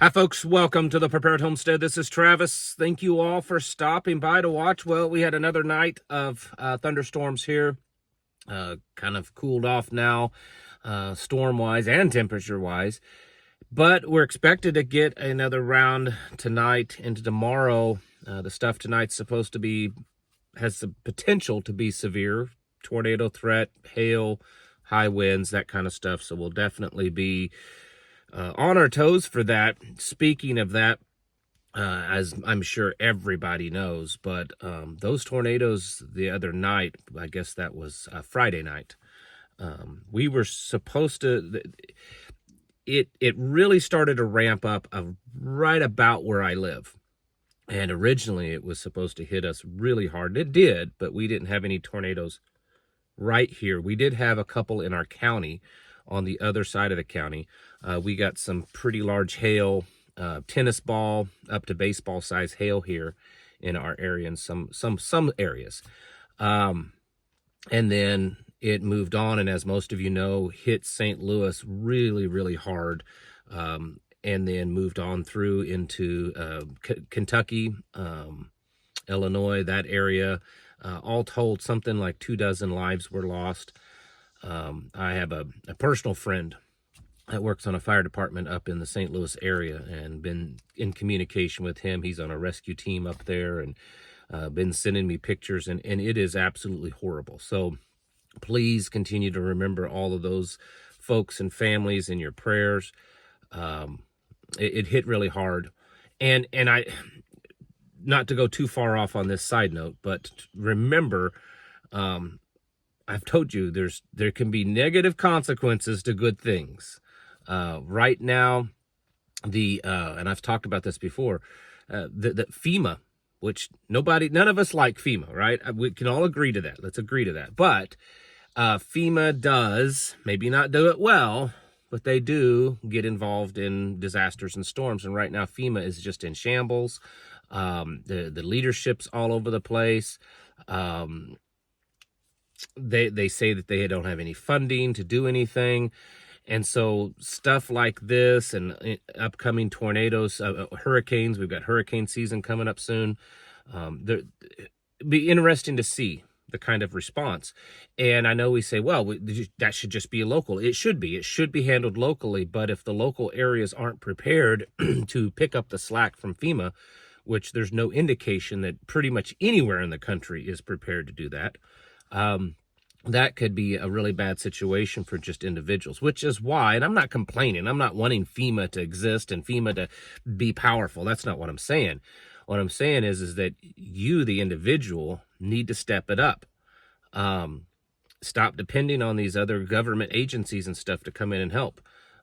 Hi, folks. Welcome to the Prepared Homestead. This is Travis. Thank you all for stopping by to watch. Well, we had another night of thunderstorms here. Kind of cooled off now, storm-wise and temperature-wise. But we're expected to get another round tonight into tomorrow. The stuff tonight's supposed to be, has the potential to be severe. Tornado threat, hail, high winds, that kind of stuff. So we'll definitely be on our toes for that. Speaking of that, as I'm sure everybody knows, but those tornadoes the other night, I guess that was Friday night, we were supposed to, it really started to ramp up right about where I live. And originally it was supposed to hit us really hard. It did, but we didn't have any tornadoes right here. We did have a couple in our county on the other side of the county. We got some pretty large hail, tennis ball up to baseball size hail here in our area, in some areas. And then it moved on, and as most of you know, hit St. Louis really, really hard. And then moved on through into Kentucky, Illinois, that area. All told, something like 24 lives were lost. I have a personal friend that works on a fire department up in the St. Louis area, and been in communication with him. He's on a rescue team up there, and been sending me pictures, and it is absolutely horrible. So please continue to remember all of those folks and families in your prayers. It hit really hard. And I, not to go too far off on this side note, but remember, I've told you there can be negative consequences to good things. Right now, and I've talked about this before, the FEMA, which none of us like FEMA, right? We can all agree to that. Let's agree to that. But FEMA does maybe not do it well, but they do get involved in disasters and storms. And right now, FEMA is just in shambles. The leadership's all over the place. They say that they don't have any funding to do anything. And so stuff like this and upcoming tornadoes, hurricanes, we've got hurricane season coming up soon. It'd be interesting to see the kind of response. And I know we say, well, that should just be local. It should be handled locally. But if the local areas aren't prepared to pick up the slack from FEMA, which there's no indication that pretty much anywhere in the country is prepared to do that, that could be a really bad situation for just individuals, which is why, and I'm not complaining, I'm not wanting FEMA to exist and FEMA to be powerful. That's not what I'm saying. What I'm saying is that you, the individual, need to step it up. Stop depending on these other government agencies and stuff to come in and help.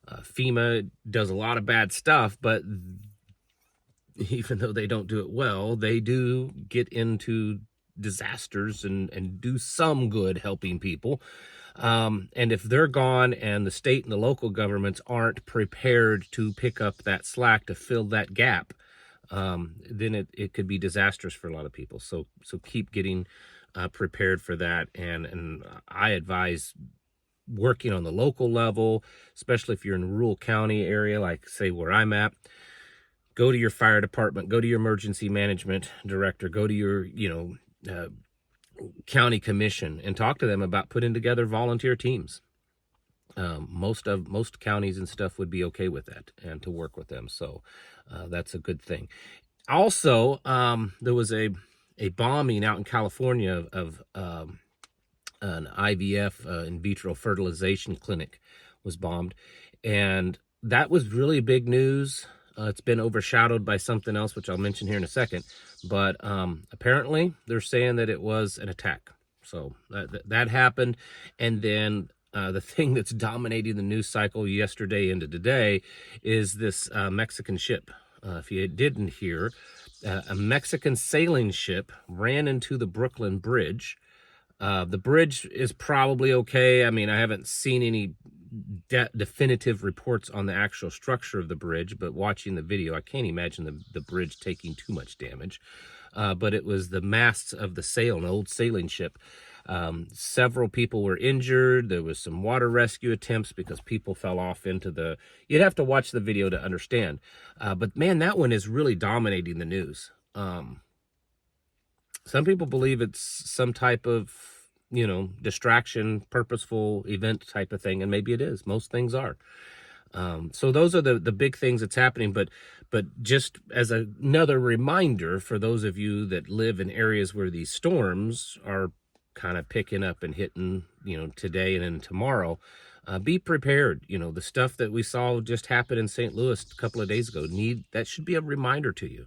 FEMA does a lot of bad stuff, but even though they don't do it well, they do get into disasters and do some good helping people. And if they're gone and the state and the local governments aren't prepared to pick up that slack to fill that gap, then it could be disastrous for a lot of people. So keep getting prepared for that. And I advise working on the local level, especially if you're in a rural county area, like say where I'm at. Go to your fire department, go to your emergency management director, go to your, county commission and talk to them about putting together volunteer teams. Most counties and stuff would be okay with that and to work with them. So that's a good thing. Also, there was a bombing out in California of an IVF, in vitro fertilization clinic was bombed. And that was really big news. It's been overshadowed by something else, which I'll mention here in a second. But apparently they're saying that it was an attack. So that happened. And then the thing that's dominating the news cycle yesterday into today is this Mexican ship. If you didn't hear, a Mexican sailing ship ran into the Brooklyn Bridge. The bridge is probably okay. I mean, I haven't seen any definitive reports on the actual structure of the bridge, but watching the video, I can't imagine the bridge taking too much damage. But it was the masts of the sail, an old sailing ship. Several people were injured. There was some water rescue attempts because people fell off into the... You'd have to watch the video to understand. But man, that one is really dominating the news. Some people believe it's some type of, distraction, purposeful event type of thing, and maybe it is. Most things are. So those are the big things that's happening. But just as another reminder for those of you that live in areas where these storms are kind of picking up and hitting, today and then tomorrow, be prepared. The stuff that we saw just happen in St. Louis a couple of days ago, that should be a reminder to you.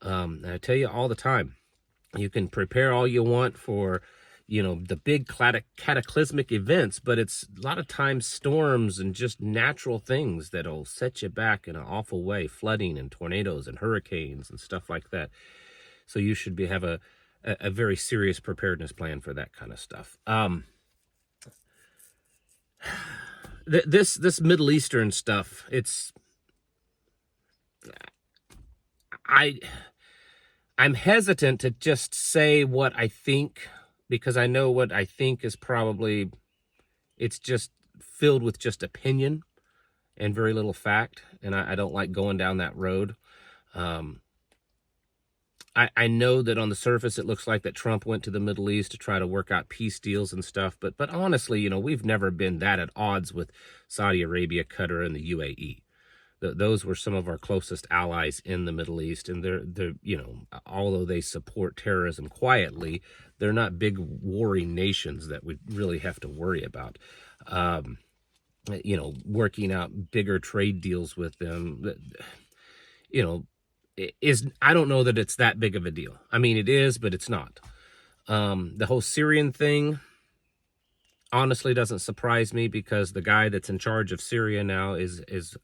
And I tell you all the time, you can prepare all you want for, the big cataclysmic events, but it's a lot of times storms and just natural things that'll set you back in an awful way, flooding and tornadoes and hurricanes and stuff like that. So you should have a very serious preparedness plan for that kind of stuff. This Middle Eastern stuff, I'm hesitant to just say what I think, because I know what I think is probably, it's just filled with just opinion and very little fact, and I don't like going down that road. I know that on the surface it looks like that Trump went to the Middle East to try to work out peace deals and stuff, but honestly, we've never been that at odds with Saudi Arabia, Qatar, and the UAE. Those were some of our closest allies in the Middle East, and they're although they support terrorism quietly, they're not big warring nations that we really have to worry about. Working out bigger trade deals with them, I don't know that it's that big of a deal. I mean, it is, but it's not. The whole Syrian thing honestly doesn't surprise me, because the guy that's in charge of Syria now is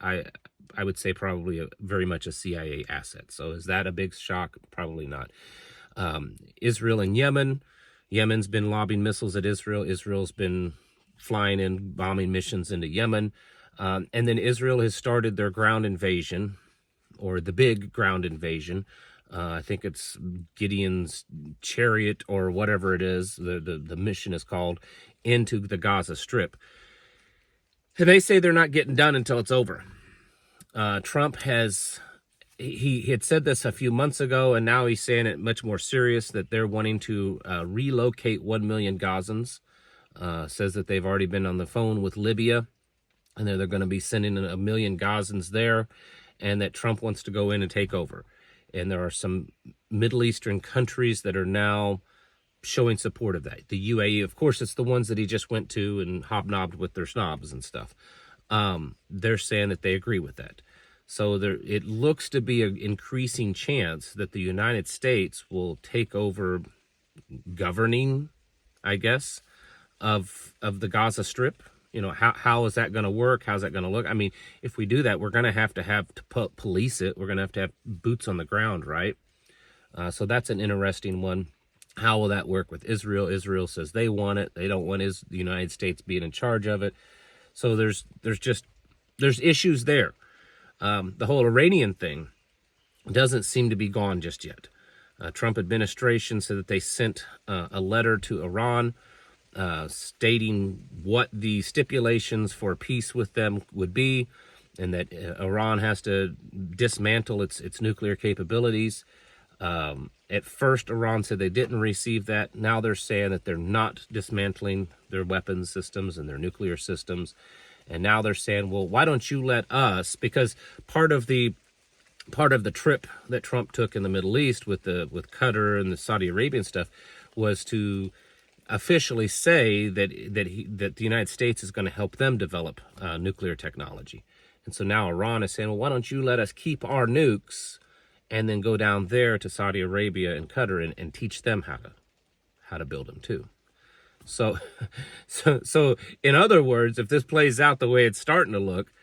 I would say probably very much a CIA asset. So is that a big shock? Probably not. Israel and Yemen. Yemen's been lobbing missiles at Israel. Israel's been flying in bombing missions into Yemen. And then Israel has started their ground invasion, or the big ground invasion. I think it's Gideon's Chariot or whatever it is, the mission is called, into the Gaza Strip. And they say they're not getting done until it's over. Trump he had said this a few months ago, and now he's saying it much more serious, that they're wanting to relocate 1 million Gazans. Says that they've already been on the phone with Libya, and they're going to be sending 1 million Gazans there, and that Trump wants to go in and take over. And there are some Middle Eastern countries that are now showing support of that. The UAE, of course, it's the ones that he just went to and hobnobbed with their snobs and stuff. They're saying that they agree with that. So it looks to be an increasing chance that the United States will take over governing, I guess, of the Gaza Strip. How is that going to work? How's that going to look? I mean, if we do that, we're going to have to police it. We're going to have boots on the ground, right? So that's an interesting one. How will that work with Israel? Israel says they want it. They don't want the United States being in charge of it. So there's issues there. The whole Iranian thing doesn't seem to be gone just yet. Trump administration said that they sent a letter to Iran stating what the stipulations for peace with them would be, and that Iran has to dismantle its nuclear capabilities. At first, Iran said they didn't receive that. Now they're saying that they're not dismantling their weapons systems and their nuclear systems. And now they're saying, well, why don't you let us? Because part of the trip that Trump took in the Middle East with Qatar and the Saudi Arabian stuff was to officially say that the United States is going to help them develop nuclear technology. And so now Iran is saying, well, why don't you let us keep our nukes and then go down there to Saudi Arabia and Qatar and teach them how to build them too. So in other words, if this plays out the way it's starting to look,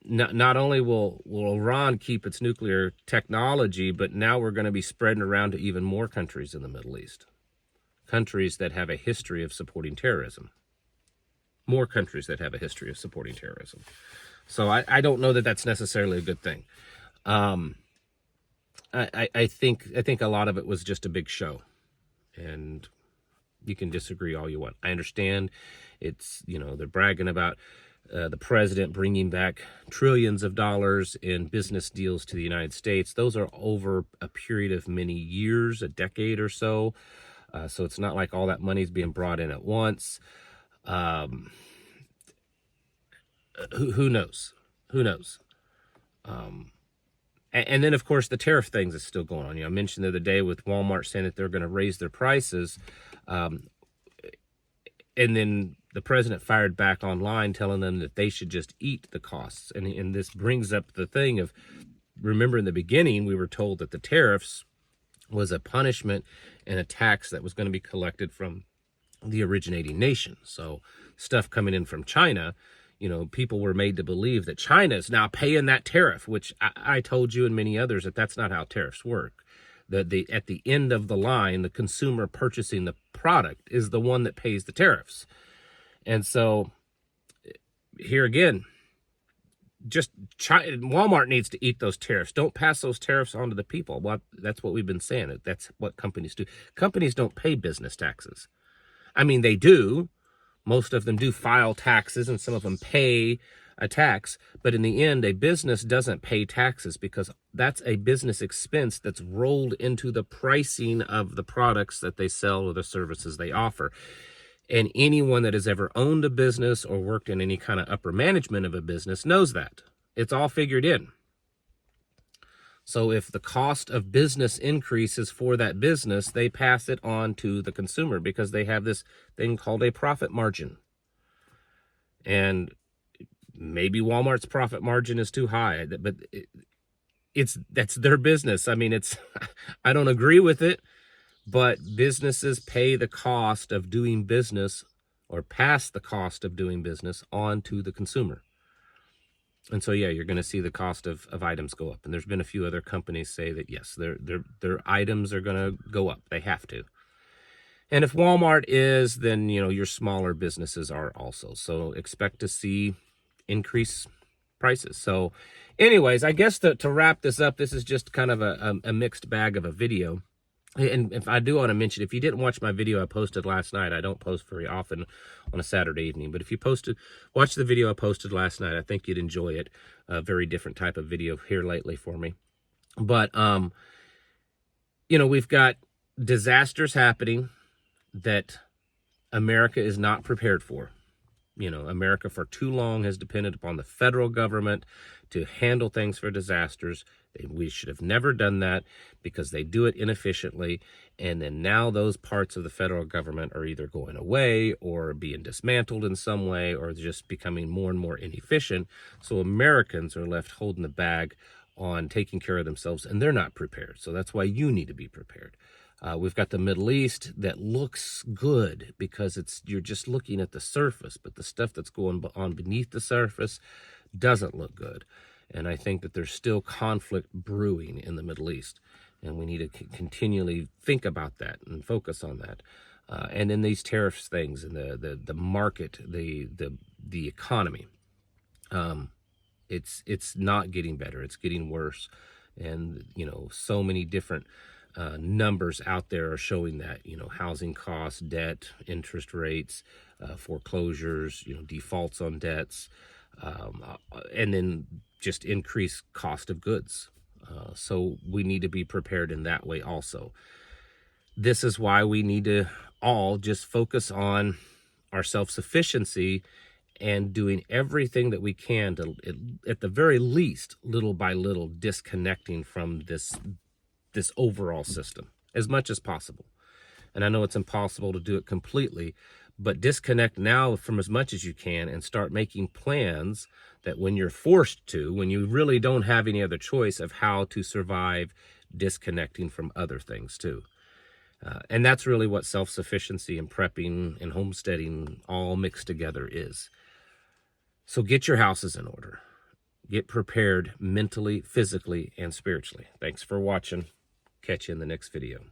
not only will Iran keep its nuclear technology, but now we're going to be spreading around to even more countries in the Middle East, countries that have a history of supporting terrorism. more countries that have a history of supporting terrorism. So I don't know that that's necessarily a good thing. I think a lot of it was just a big show, and you can disagree all you want. I understand it's, they're bragging about the president bringing back trillions of dollars in business deals to the United States. Those are over a period of many years, a decade or so. So it's not like all that money's being brought in at once. Who knows? Who knows? And then, of course, the tariff things is still going on. I mentioned the other day with Walmart saying that they're going to raise their prices. And then the president fired back online telling them that they should just eat the costs. And this brings up the thing of, remember in the beginning, we were told that the tariffs was a punishment and a tax that was going to be collected from the originating nation. So stuff coming in from China, people were made to believe that China is now paying that tariff, which I told you and many others that that's not how tariffs work. At the end of the line, the consumer purchasing the product is the one that pays the tariffs. And so here again, just Walmart needs to eat those tariffs. Don't pass those tariffs on to the people. Well, that's what we've been saying. That's what companies do. Companies don't pay business taxes. I mean, they do. Most of them do file taxes, and some of them pay a tax. But in the end, a business doesn't pay taxes because that's a business expense that's rolled into the pricing of the products that they sell or the services they offer. And anyone that has ever owned a business or worked in any kind of upper management of a business knows that. It's all figured in. So if the cost of business increases for that business, they pass it on to the consumer because they have this thing called a profit margin. And maybe Walmart's profit margin is too high, but that's their business. I mean, I don't agree with it, but businesses pay the cost of doing business or pass the cost of doing business on to the consumer. And so, yeah, you're going to see the cost of items go up. And there's been a few other companies say that, yes, their items are going to go up. They have to. And if Walmart is, then, your smaller businesses are also. So expect to see increased prices. So anyways, I guess to wrap this up, this is just kind of a mixed bag of a video. And if I do want to mention, if you didn't watch my video I posted last night, I don't post very often on a Saturday evening, but if you watch the video I posted last night, I think you'd enjoy it. A very different type of video here lately for me. But, we've got disasters happening that America is not prepared for. America for too long has depended upon the federal government to handle things for disasters. We should have never done that because they do it inefficiently. And then now those parts of the federal government are either going away or being dismantled in some way or just becoming more and more inefficient. So Americans are left holding the bag on taking care of themselves, and they're not prepared. So that's why you need to be prepared. We've got the Middle East that looks good because you're just looking at the surface, but the stuff that's going on beneath the surface doesn't look good. And I think that there's still conflict brewing in the Middle East, and we need to continually think about that and focus on that. And then these tariffs things and the market, the economy, it's not getting better. It's getting worse. And, so many different numbers out there are showing that, housing costs, debt, interest rates, foreclosures, defaults on debts, and then just increased cost of goods. So we need to be prepared in that way also. This is why we need to all just focus on our self-sufficiency and doing everything that we can to, at the very least, little by little, disconnecting from this overall system as much as possible. And I know it's impossible to do it completely, but disconnect now from as much as you can and start making plans that when you're forced to, when you really don't have any other choice, of how to survive disconnecting from other things too. And that's really what self-sufficiency and prepping and homesteading all mixed together is. So get your houses in order. Get prepared mentally, physically, and spiritually. Thanks for watching. Catch you in the next video.